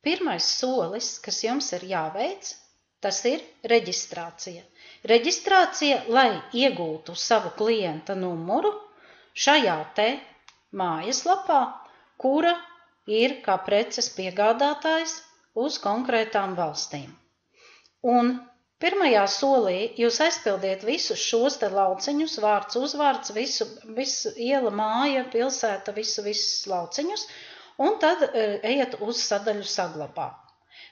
Pirmais solis, kas jums ir jāveic, tas ir reģistrācija. Reģistrācija, lai iegūtu savu klienta numuru šajā te mājaslapā, kura ir kā preces piegādātājs uz konkrētām valstīm. Un pirmajā solī jūs aizpildiet visus šos te lauciņus, vārds, uzvārds, visu iela, māja, pilsēta, visus lauciņus, un tad ejat uz sadaļu saglabā.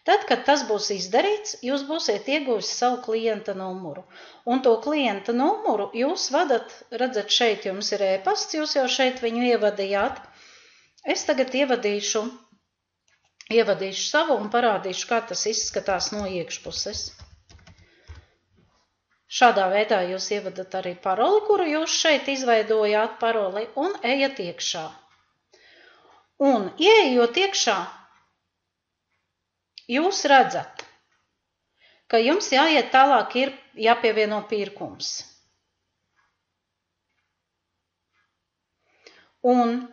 Tad, kad tas būs izdarīts, jūs būsiet ieguvis savu klienta numuru. Un to klienta numuru jūs vadat, redzat, šeit jums ir e-pasts, jūs jau šeit viņu ievadījāt. Es tagad ievadīšu savu un parādīšu, kā tas izskatās no iekšpuses. Šādā veidā jūs ievadat arī paroli, kuru jūs šeit izveidojāt paroli, un ejat iekšā. Un ieejot iekšā, jūs redzat, ka jums jāiet tālāk ir jāpievieno pirkums. Un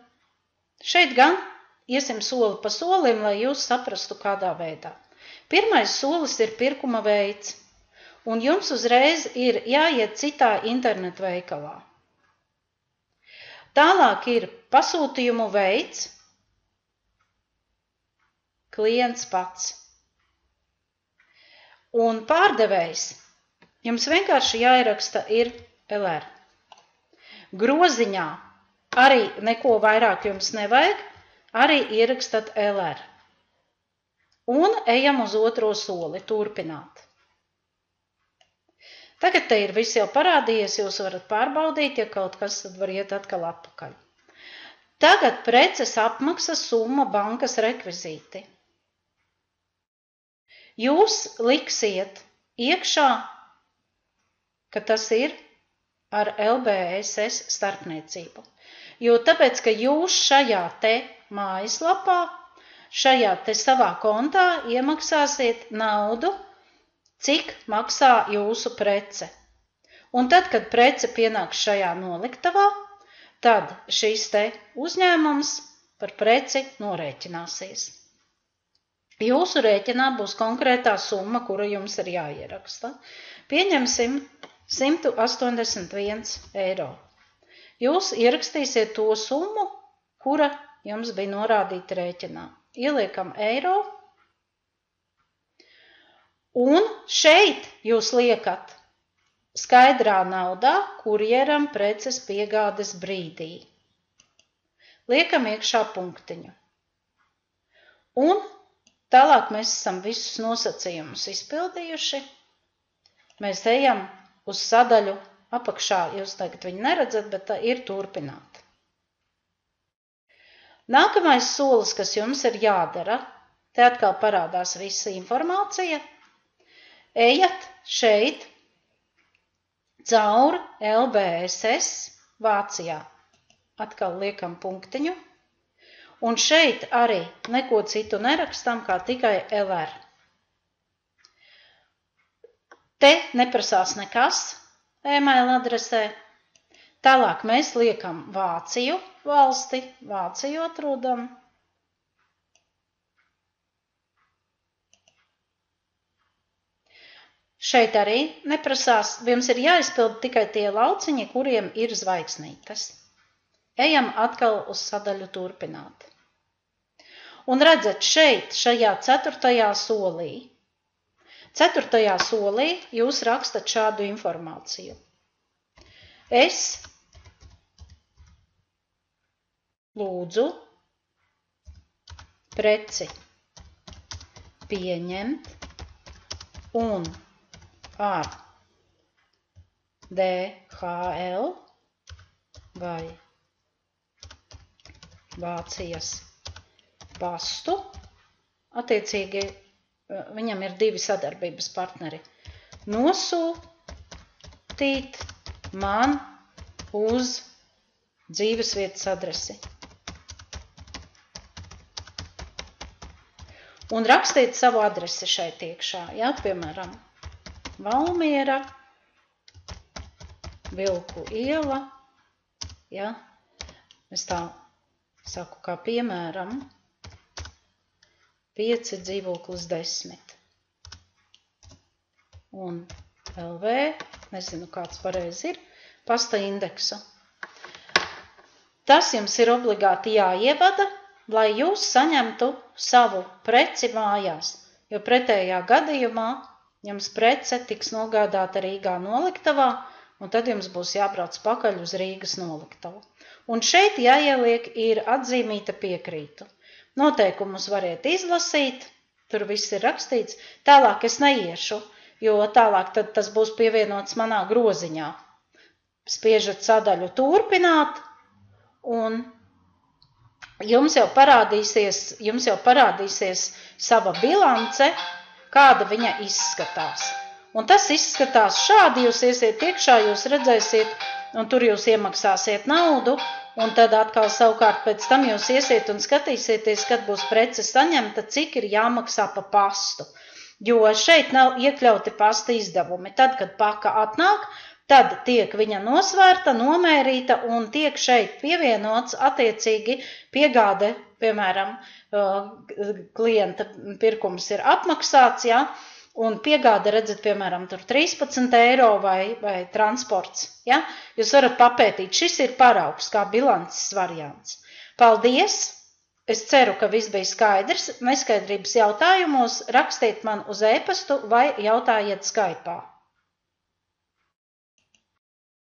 šeit gan iesim soli pa solim, lai jūs saprastu, kādā veidā. Pirmais solis ir pirkuma veids, un jums uzreiz ir jāiet citā internetu veikalā. Tālāk ir pasūtījumu veids, klients pats. Un pārdevējs jums vienkārši jāieraksta ir LR. Groziņā arī neko vairāk jums nevajag, arī ierakstat LR. Un ejam uz otro soli, turpināt. Tagad te ir viss jau parādījies, jūs varat pārbaudīt, ja kaut kas, tad var iet atkal atpakaļ. Tagad preces apmaksas summa bankas rekvizīti. Jūs liksiet iekšā, ka tas ir ar LBSS starpniecību. Jo tāpēc, ka jūs šajā te mājaslapā, šajā te savā kontā iemaksāsiet naudu, cik maksā jūsu prece. Un tad, kad prece pienāks šajā noliktavā, tad šīs te uzņēmums par preci norēķināsies. Jūsu rēķinā būs konkrētā summa, kura jums ir jāieraksta. Pieņemsim 181 eiro. Jūs ierakstīsiet to summu, kura jums bija norādīta rēķinā. Ieliekam eiro. Un šeit jūs liekat skaidrā naudā kurjeram preces piegādes brīdī. Liekam iekšā punktiņu. Un tālāk mēs esam visus nosacījumus izpildījuši. Mēs ejam uz sadaļu apakšā, jūs tagad viņu neredzat, bet tā ir turpināt. Nākamais solis, kas jums ir jādara, te atkal parādās visa informācija. Ejat šeit caur LBSS Vācijā. Atkal liekam punktiņu. Un šeit arī neko citu nerakstam, kā tikai LR. Te neprasās nekas e-mail adresē. Tālāk mēs liekam Vāciju valsti, Vāciju atrodam. Šeit arī neprasās, jums ir jāizpild tikai tie lauciņi, kuriem ir zvaigznītes. Ejam atkal uz sadaļu turpināt. Un redzat šeit, šajā 4. solī. 4. solī jūs rakstat šādu informāciju. Es lūdzu preci pieņemt un ar DHL vai Vācijas pastu. Attiecīgi viņam ir 2 sadarbības partneri. Nosūtīt man uz dzīvesvietas adresi. Un rakstīt savu adresi šeit iekšā. Ja? Piemēram, Valmiera, Vilku iela. Ja? Es tā saku kā piemēram. 5 dzīvoklis 10. Un LV, nezinu, kāds pareizi ir, pasta indeksu. Tas jums ir obligāti jāievada, lai jūs saņemtu savu preci mājās, jo pretējā gadījumā jums prece tiks nogādāta Rīgā noliktavā, un tad jums būs jābrauc pakaļ uz Rīgas noliktavu. Un šeit jāieliek ir atzīmīta piekrītu. Noteikumus variet izlasīt, tur viss ir rakstīts, tālāk es neiešu, jo tālāk tad tas būs pievienots manā groziņā. Spiežat sadaļu turpināt, un jums jau parādīsies sava bilance, kāda viņa izskatās. Un tas izskatās šādi, jūs iesiet iekšā, jūs redzēsiet, un tur jūs iemaksāsiet naudu, un tad atkal savukārt pēc tam jūs iesiet un skatīsieties, kad būs prece saņemta, cik ir jāmaksā pa pastu. Jo šeit nav iekļauti pasta izdevumi. Tad, kad paka atnāk, tad tiek viņa nosvērta, nomērīta un tiek šeit pievienots attiecīgi piegāde, piemēram, klienta pirkums ir apmaksāts, ja, un piegāde, redzat, piemēram, tur 13 eiro vai transports. Ja? Jūs varat papētīt, šis ir paraugs kā bilances variants. Paldies! Es ceru, ka viss bija skaidrs. Neskaidrības jautājumos rakstiet man uz e-pastu vai jautājiet Skype'ā.